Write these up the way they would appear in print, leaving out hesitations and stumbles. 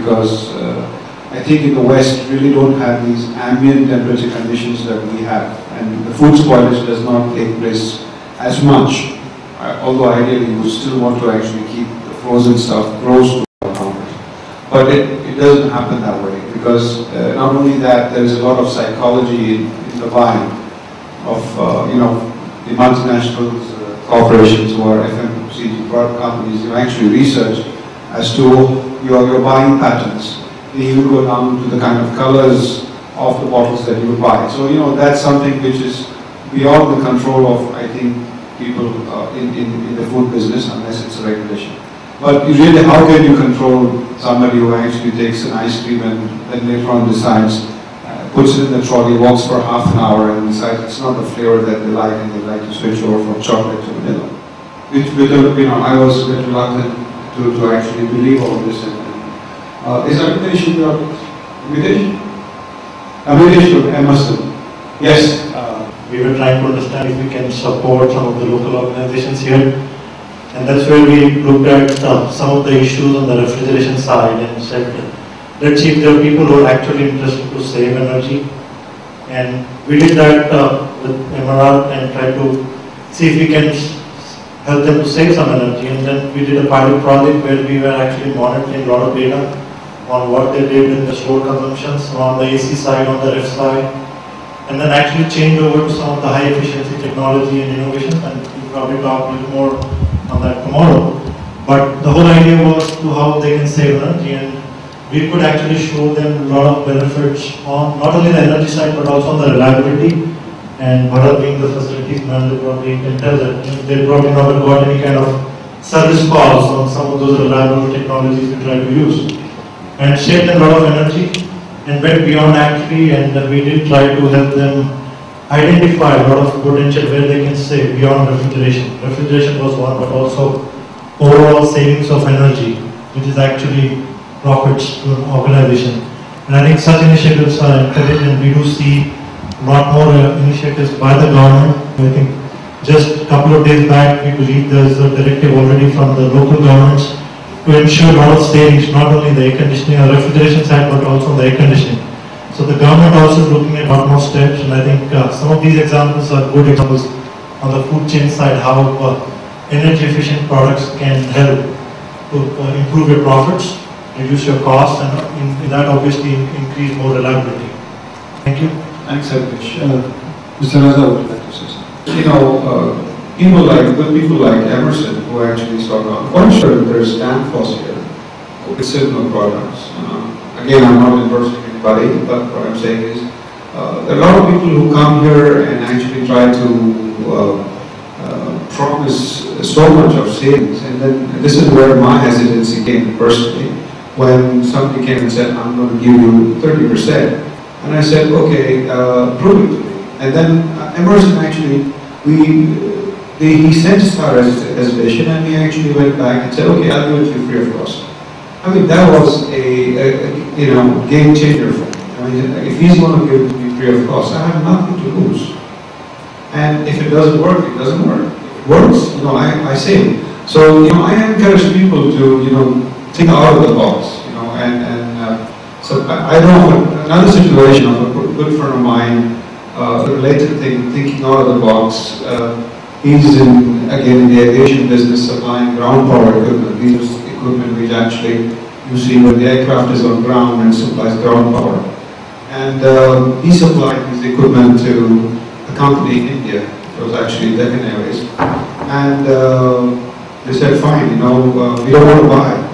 because I think in the West really don't have these ambient temperature conditions that we have, and the food spoilage does not take place as much. Although ideally you would still want to actually keep the frozen stuff close to our counters. But it doesn't happen that way, because not only that, there is a lot of psychology in the buying of the multinationals, corporations who are FMCG product companies. You actually research as to your buying patterns. They even go down to the kind of colors of the bottles that you buy. So that's something which is beyond the control of, I think, people in the food business, unless it's a regulation. But really, how can you control somebody who actually takes an ice cream and then later on decides, puts it in the trolley, walks for half an hour and decides it's not the flavor that they like and they like to switch over from chocolate to vanilla? I was a bit reluctant to actually believe all this. Is invitation your invitation? Invitation to Emerson. Yes. We were trying to understand if we can support some of the local organizations here, and that's where we looked at some of the issues on the refrigeration side and said, let's see if there are people who are actually interested to save energy. And we did that with MRR and tried to see if we can help them to save some energy. And then we did a pilot project where we were actually monitoring a lot of data on what they did in the store consumptions on the AC side, on the ref side, and then actually change over to some of the high efficiency technology and innovations, and we'll probably talk a little more on that tomorrow. But the whole idea was to how they can save energy, and we could actually show them a lot of benefits on not only the energy side but also on the reliability. And Bharat being the facilities manager, probably can tell that they probably never got any kind of service calls on some of those reliable technologies we try to use, and saved them a lot of energy. And went beyond actually, and we did try to help them identify a lot of potential where they can save beyond refrigeration. Refrigeration was one, but also overall savings of energy, which is actually profits to an organization. And I think such initiatives are encouraged, and we do see a lot more initiatives by the government. I think just a couple of days back, we believe there's a directive already from the local governments to ensure a lot of savings, not only the air conditioning or refrigeration side, but also the air conditioning. So the government also is looking at a lot more steps, and I think some of these examples are good examples on the food chain side, how energy efficient products can help to improve your profits, reduce your costs, and in that obviously increase more reliability. Thank you. Thanks, Harish. Mr. Raza would like to say something. People like Emerson, who actually sort of, I'm quite sure there's Danfoss here with similar products. Again, I'm not endorsing anybody, but what I'm saying is there are a lot of people who come here and actually try to promise so much of savings, and then this is where my hesitancy came personally, when somebody came and said, I'm going to give you 30%, and I said, okay, prove it to me. And then Emerson actually, he sensed our hesitation, and we actually went back and said, okay, I'll do it to you free of cost. I mean, that was a game changer for me. I mean, if he's going to give it to me free of cost, I have nothing to lose. And if it doesn't work, it doesn't work. If it works, I say. So, I encourage people to, think out of the box, so I know another situation of a good friend of mine, a related thing, thinking out of the box. He's again in the aviation business, supplying ground power equipment. These are equipment which actually you see when the aircraft is on ground and supplies ground power. And he supplied this equipment to a company in India. It was actually Deccan Airways. And they said, fine, we don't want to buy.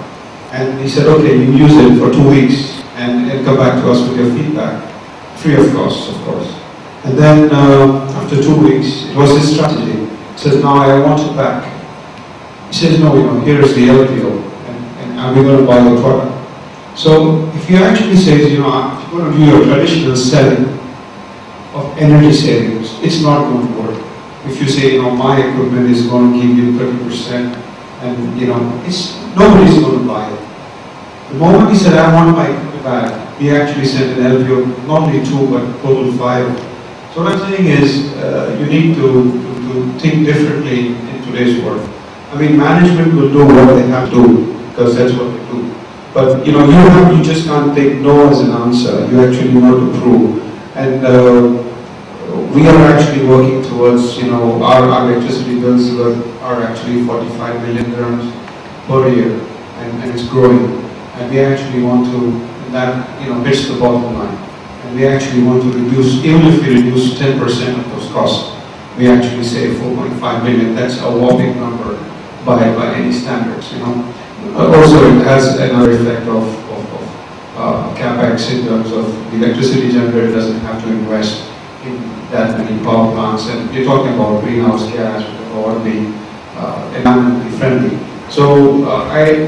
And he said, okay, you use it for 2 weeks and come back to us with your feedback, free of cost, of course. And then after 2 weeks, it was his strategy. He says, now I want it back. He says, no, here is the LPO, and we're going to buy the product. So if you actually say, if you're going to do your traditional selling of energy savings, it's not going to work. If you say, my equipment is going to give you 30%, and nobody's going to buy it. The moment he said, I want my equipment back, he actually sent an LPO, not only 2, but total 5. So what I'm saying is, you need to think differently in today's world. I mean, management will do what they have to do, because that's what they do. But you know, you just can't take no as an answer. You actually want to prove. And we are actually working towards, you know, our electricity bills are actually 45 million dirhams per year, and it's growing. And we actually want to, and that, you know, hits the bottom line. And we actually want to reduce, even if we reduce 10% of those costs, we actually save 4.5 million. That's a whopping number by any standards, you know. Also, it has another effect of capex in terms of the electricity generator doesn't have to invest in that many power plants, and you're talking about greenhouse gas or the environmentally friendly. So I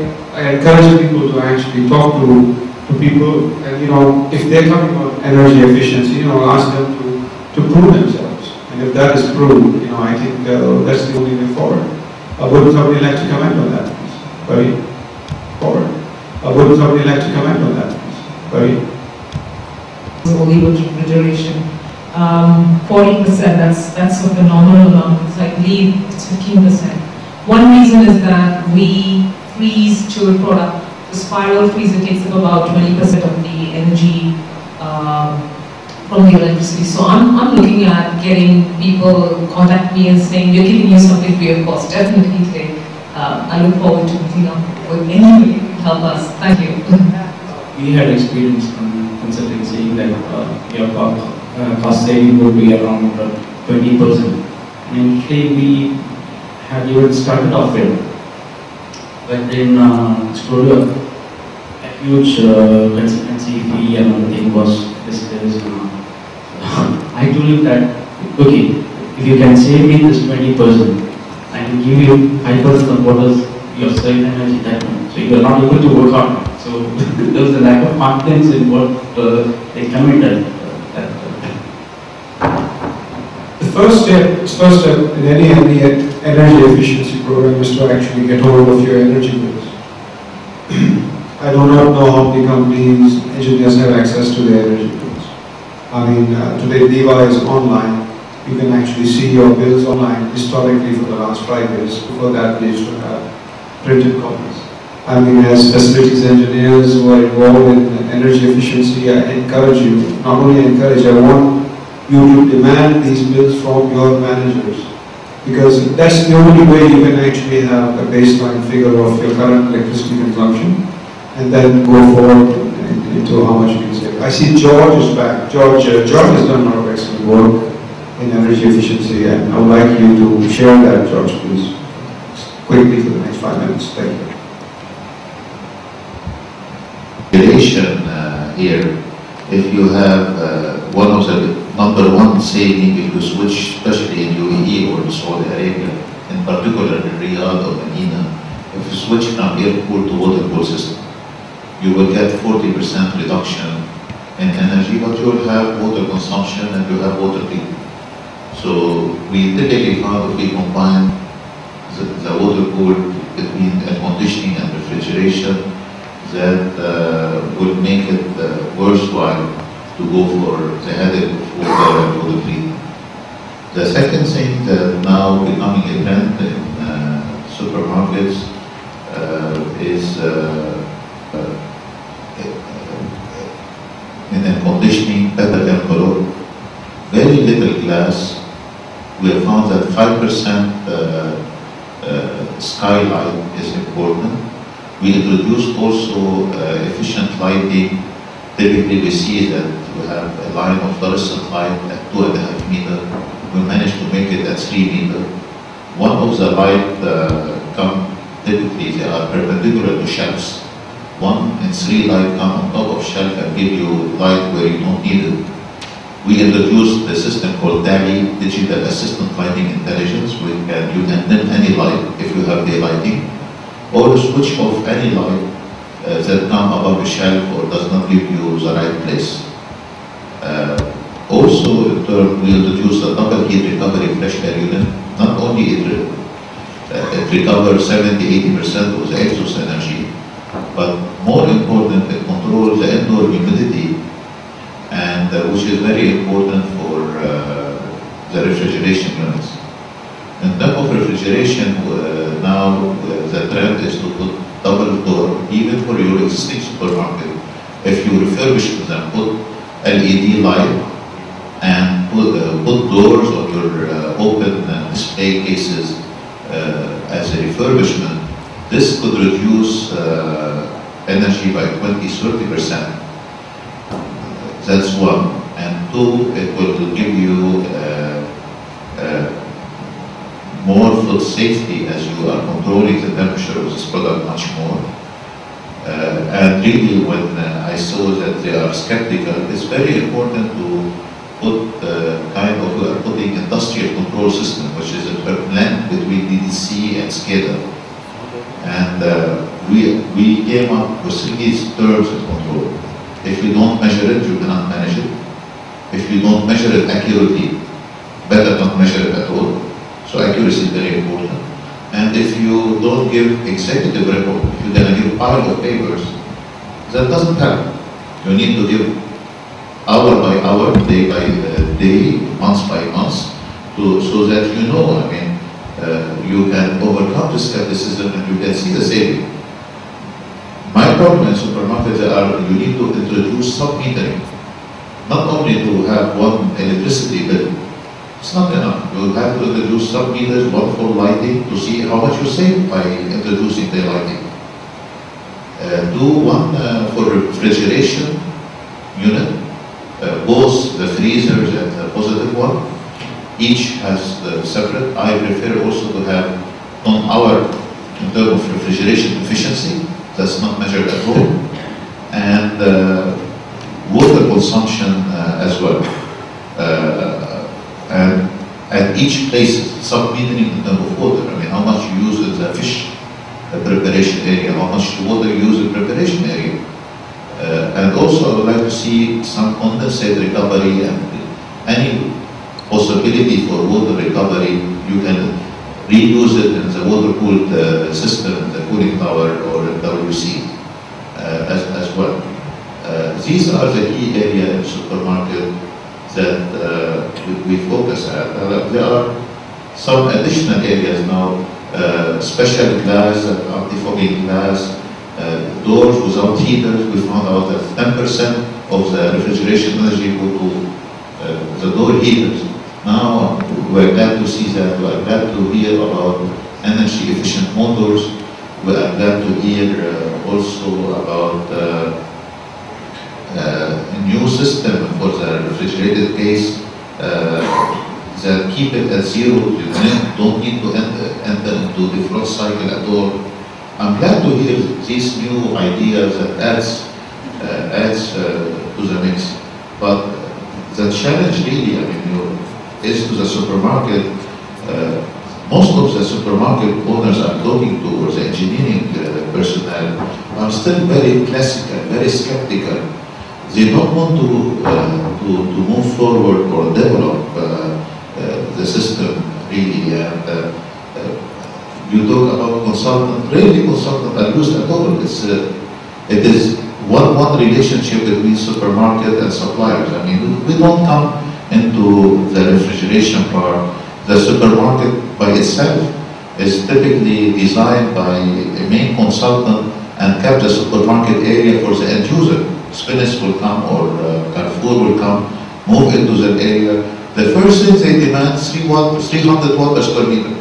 encourage people to actually talk to people, and you know, if they're coming on energy efficiency, you know, ask them to prove themselves. And if that is proved, you know, I think that's the only way forward. Would somebody like to comment on that, please? Very forward. Would somebody like to comment on that, please? Very. Only with refrigeration. 40%, that's a phenomenal amount. It's, I believe it's 15%. One reason is that we freeze chilled product. The spiral freezer takes up about 20% of the energy from the electricity. So I'm looking at getting people contact me and saying, we're giving you something free of cost, definitely today. I look forward to meeting up with anybody who can help us. Thank you. We had experience from consulting saying that your cost saving would be around 20%. And today we have even started off it. But then slowly a huge consultancy fee and everything was discussed. I told him that, okay, if you can save me this 20%, I will give you 5% of what is your selling energy that much. So you are not able to work hard. So there was a lack of confidence in what they committed. The first step in any energy efficiency program is to actually get hold of your energy bills. I do not know how many companies, engineers have access to their energy bills. I mean, today DIVA is online. You can actually see your bills online historically for the last 5 years. Before that, we used to have printed copies. I mean, as facilities engineers who are involved in energy efficiency, I encourage you, not only encourage, I want you to demand these bills from your managers, because that's the only way you can actually have a baseline figure of your current electricity consumption and then go forward into how much you can save. I see George is back. George has done a lot of excellent work in energy efficiency, and I would like you to share that, George, please, quickly for the next 5 minutes. Thank you. Here, if you have one of the number one saving, if you switch, especially in UAE or Saudi Arabia, in particular in Riyadh or Medina, if you switch from air-cooled to water-cooled system, you will get 40% reduction in energy, but you will have water consumption and you have water treatment. So we typically found if we combine the water-cooled between air conditioning and refrigeration, that will make it worthwhile to go for the headache of water and water treatment. The second thing that now becoming a trend in supermarkets is in air conditioning, better envelope, very little glass. We have found that 5% skylight is important. We introduced also efficient lighting. Typically we see that we have a line of fluorescent light at 2.5 meters. We managed to make it at 3 meters. One of the light typically they are perpendicular to shelves. 1 and 3 light come on top of shelf and give you light where you don't need it. We introduced the system called DALI, Digital Assistant Lighting Intelligence. You can dim any light if you have daylighting, or switch off any light that come above the shelf or does not give you the right place. Also, we introduced a double heat recovery fresh air unit. Not only it recovers 70–80% of the exhaust energy, but more important, it controls the indoor humidity, and which is very important for the refrigeration units. In terms of refrigeration, now the trend is to put double door, even for your existing supermarket, if you refurbish them, put LED light and put doors on your open display cases as a refurbishment, this could reduce energy by 20–30%. That's one. And two, it will give you more food safety as you are controlling the temperature of this product much more. And really, when I saw that they are skeptical, it's very important to put we are putting industrial control system, which is a blend between DDC and SCADA. And we came up with these terms of control. If you don't measure it, you cannot manage it. If you don't measure it accurately, better not measure it at all. So accuracy is very important. And if you don't give executive report, if you're going to give pile of papers, that doesn't help. You need to give hour by hour, day by day, month by month, so that you know, I mean, you can overcome the skepticism and you can see the saving. My problem in supermarkets are you need to introduce sub-metering. Not only to have one electricity bill, it's not enough. You have to introduce sub-meters, one for lighting, to see how much you save by introducing the lighting. One for refrigeration unit, both the freezers and the positive one, each has the separate. I prefer also to have on our, in terms of refrigeration efficiency, that's not measured at all, and water consumption as well. And at each place, sub-metering in terms of water. I mean, how much you use in the fish preparation area, how much water you use in preparation area. And also, I would like to see some condensate recovery and any possibility for water recovery. You can reuse it in the water-cooled system, the cooling tower or WC as well. These are the key areas in the supermarket that we focus at. There are some additional areas now, special glass, anti-fogging glass, doors without heaters. We found out that 10% of the refrigeration energy go to the door heaters. Now we're glad to see that. We are glad to hear about energy efficient motors. We are glad to hear also about a new system for the refrigerated case that keep it at zero. You don't need to enter into the defrost cycle at all. I'm glad to hear these new ideas that adds to the mix. But the challenge really, I mean, is to the supermarket. Most of the supermarket owners I'm talking to, or the engineering personnel, are still very classical, very skeptical. They don't want to move forward or develop the system really. And you talk about consultant, really consultant are used at all. It is one relationship between supermarket and suppliers. I mean, we don't come into the refrigeration part. The supermarket by itself is typically designed by a main consultant and kept the supermarket area for the end user. Spinach will come or Carrefour will come, move into that area. The first thing they demand 300 watt per square meter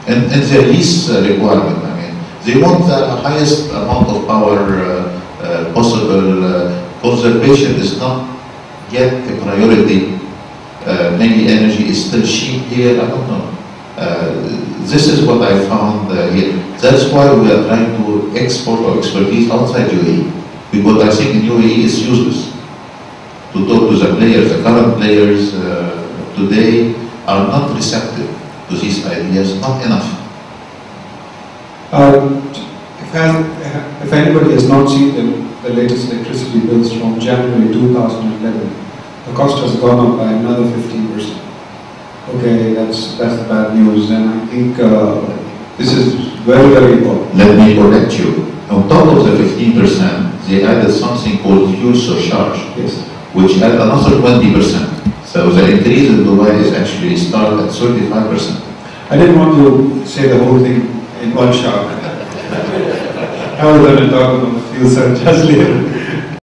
in their lease requirement. I mean, they want the highest amount of power possible. Conservation is not yet a priority. Maybe energy is still cheap here, I don't know. This is what I found here. That's why we are trying to export our expertise outside UAE. Because I think in UAE it's useless to talk to the players. The current players today are not receptive to these ideas, not enough. If anybody has not seen the latest electricity bills from January 2011, the cost has gone up by another 15%. Okay, that's the bad news, and I think this is very, very important. Let me correct you. On top of the 15%, they added something called fuel surcharge, yes, which added another 20%. So the increase in Dubai is actually start at 35%. I didn't want to say the whole thing in one shot. I was going to talk about you'll search us later.